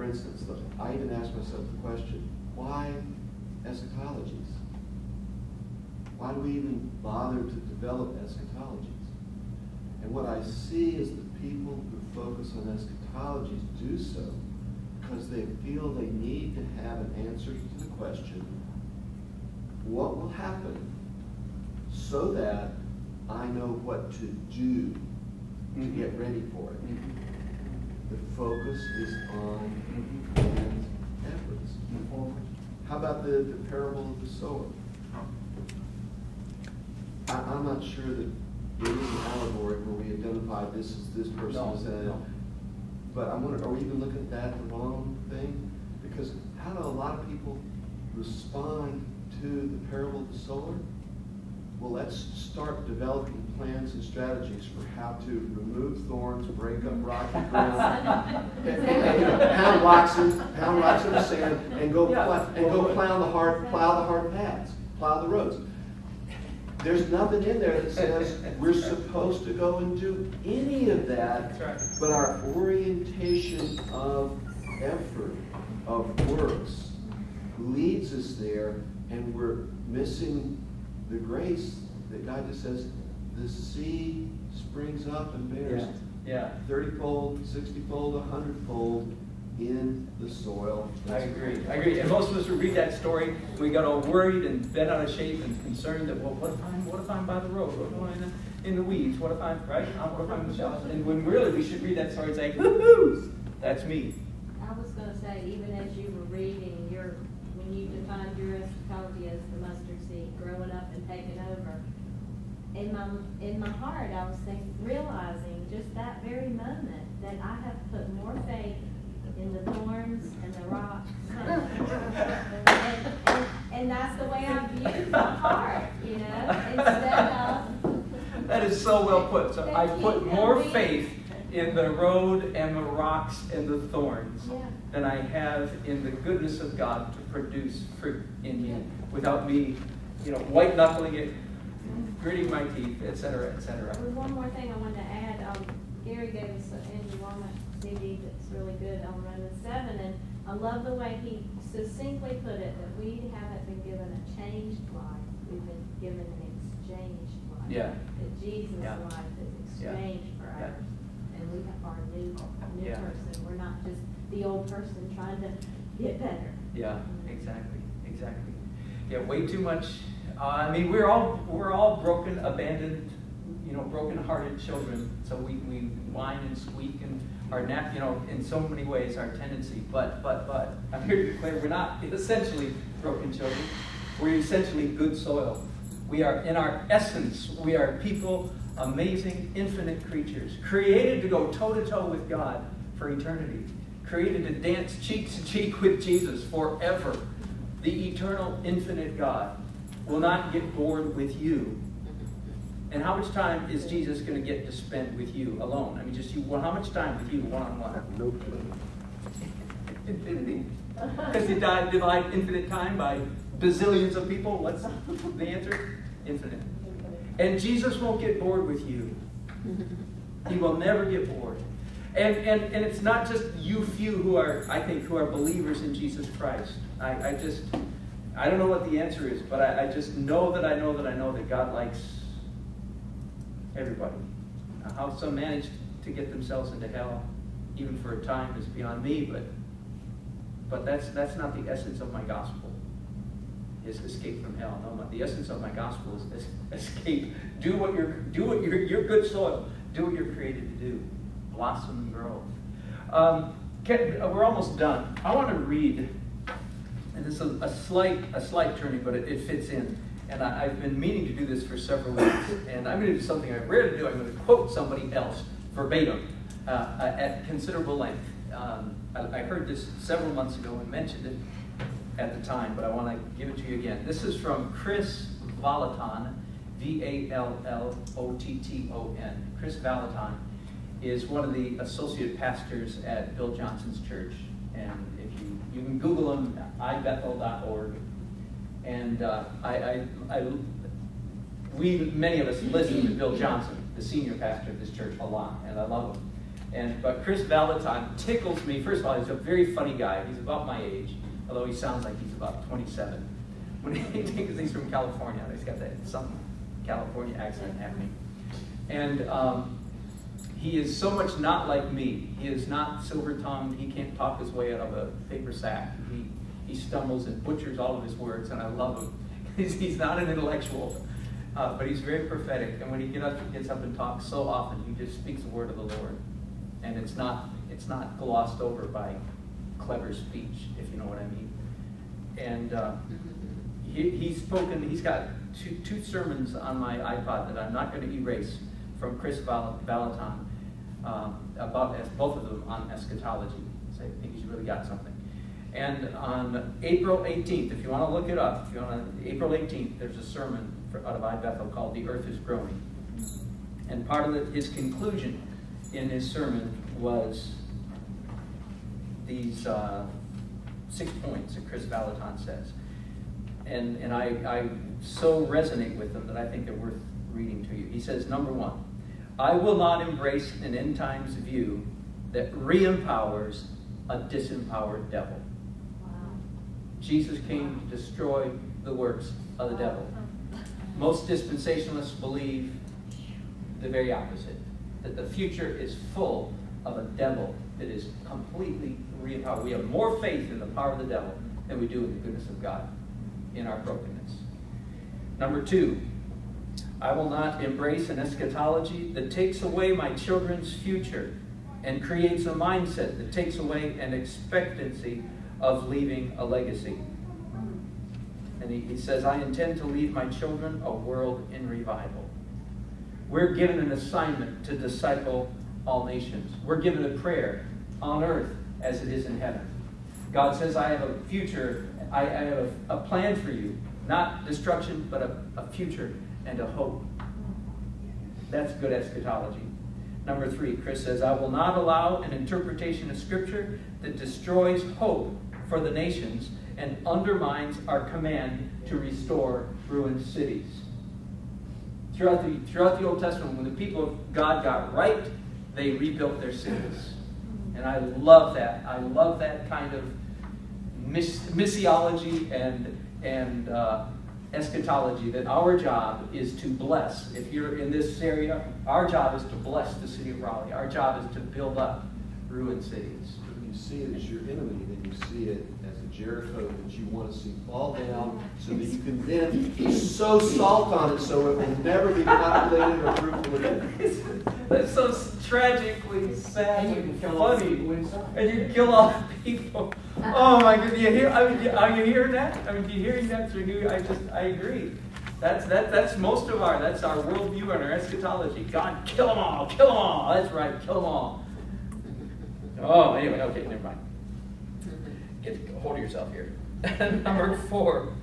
for instance, I even asked myself the question, why eschatologies? Why do we even bother to develop eschatologies? And what I see is the people who focus on eschatologies do so because they feel they need to have an answer to the question, what will happen so that I know what to do to get ready for it? The focus is on man's efforts. How about the parable of the sower? I'm not sure that it is an allegory where we identify this as this person. No. But I'm wondering, are we even looking at that the wrong thing? Because how do a lot of people respond to the parable of the sower? Well, let's start developing plans and strategies for how to remove thorns, break up rocky ground, pound rocks in the sand, and go plow the hard paths, plow the roads. There's nothing in there that says we're supposed to go and do any of that, but our orientation of effort, of works, leads us there, and we're missing the grace that God just says, the seed springs up and bears 30-fold, 60-fold, 100-fold in the soil. I agree. And most of us who read that story, we got all worried and bent out of shape and concerned that, well, what if I'm by the road? What if I'm in the weeds? What if I'm in the shells? And when really we should read that story and say, woohoo, that's me. I was going to say, even as you were reading, when you defined your eschatology as the mustard seed, growing up and taking over, in my heart I was realizing just that very moment that I have put more faith in the thorns and the rocks. and that's the way I view my heart, instead of... That is so well put. So I put more faith in the road and the rocks and the thorns than I have in the goodness of God to produce fruit in me without me, white-knuckling it, gritting my teeth, etc., etc. There was one more thing I wanted to add. Gary gave us an Andrew Womack CD that's really good on Romans 7, and I love the way he succinctly put it, that we haven't been given a changed life, we've been given an exchanged life. That Jesus' life is exchanged for ours, and we are a new person. We're not just the old person trying to get better. Yeah, exactly. Yeah, way too much. We're all broken, abandoned, broken-hearted children. So we whine and squeak and are in so many ways our tendency. But I'm here to declare we're not essentially broken children. We're essentially good soil. We are, in our essence, we are people, amazing, infinite creatures, created to go toe-to-toe with God for eternity, created to dance cheek to cheek with Jesus forever. The eternal, infinite God will not get bored with you. And how much time is Jesus going to get to spend with you alone? Just you. Well, how much time with you one-on-one? No clue. Infinity. Because he divide infinite time by bazillions of people. What's the answer? Infinite. And Jesus won't get bored with you. He will never get bored. And it's not just you few who are believers in Jesus Christ. I don't know what the answer is, but I just know that God likes everybody. How some manage to get themselves into hell, even for a time, is beyond me. But that's not the essence of my gospel. Is escape from hell. No, the essence of my gospel is escape. Do what you're good soil. Do what you're created to do. Blossom and grow. We're almost done. I want to read, and this is a slight turning, but it fits in. And I've been meaning to do this for several weeks, and I'm going to do something I rarely do. I'm going to quote somebody else verbatim at considerable length. I heard this several months ago and mentioned it at the time, but I want to give it to you again. This is from Chris Vallotton, V-A-L-L-O-T-T-O-N. Chris Vallotton is one of the associate pastors at Bill Johnson's church, and if you can Google him, ibethel.org. And many of us listen to Bill Johnson, the senior pastor of this church, a lot, and I love him. But Chris Valentine tickles me. First of all, he's a very funny guy. He's about my age, although he sounds like he's about 27. When he's from California, he's got some California accent happening. And he is so much not like me. He is not silver-tongued. He can't talk his way out of a paper sack. He stumbles and butchers all of his words, and I love him. He's not an intellectual, but he's very prophetic. And when he gets up and talks, so often he just speaks the word of the Lord, and it's not glossed over by clever speech, if you know what I mean. And he's got two sermons on my iPod that I'm not going to erase from Chris Valentine about both of them on eschatology. So I think he's really got something. And on April 18th, if you want to look it up, April 18th, there's a sermon out of iBethel called "The Earth is Groaning," and part of his conclusion in his sermon was these 6 points that Chris Valentine says. And I so resonate with them that I think they're worth reading to you. He says, number 1, I will not embrace an end times view that re-empowers a disempowered devil. Wow. Jesus came to destroy the works of the devil. Most dispensationalists believe the very opposite, that the future is full of a devil that is completely re-empowered. We have more faith in the power of the devil than we do in the goodness of God in our brokenness. Number 2, I will not embrace an eschatology that takes away my children's future and creates a mindset that takes away an expectancy of leaving a legacy. And he says, I intend to leave my children a world in revival. We're given an assignment to disciple all nations. We're given a prayer on earth as it is in heaven. God says, I have a future, I have a plan for you. Not destruction, but a future and a hope. That's good eschatology. Number 3, Chris says, I will not allow an interpretation of Scripture that destroys hope for the nations and undermines our command to restore ruined cities. Throughout the Old Testament, when the people of God got right, they rebuilt their cities. And I love that. I love that kind of missiology and eschatology, that our job is to bless. If you're in this area, our job is to bless the city of Raleigh. Our job is to build up ruined cities. When you see it as your enemy, then you see it as a Jericho that you want to see fall down so that you can then sow salt on it so it will never be populated or fruitful again. That's so tragically sad and funny. And you kill all the people. Oh my goodness! Are you hearing that? I mean, you hearing that through you? I agree. That's most of that's our worldview and our eschatology. God, kill them all, kill them all. That's right, kill them all. Oh, anyway, okay, never mind. Get hold of yourself here. Number 4.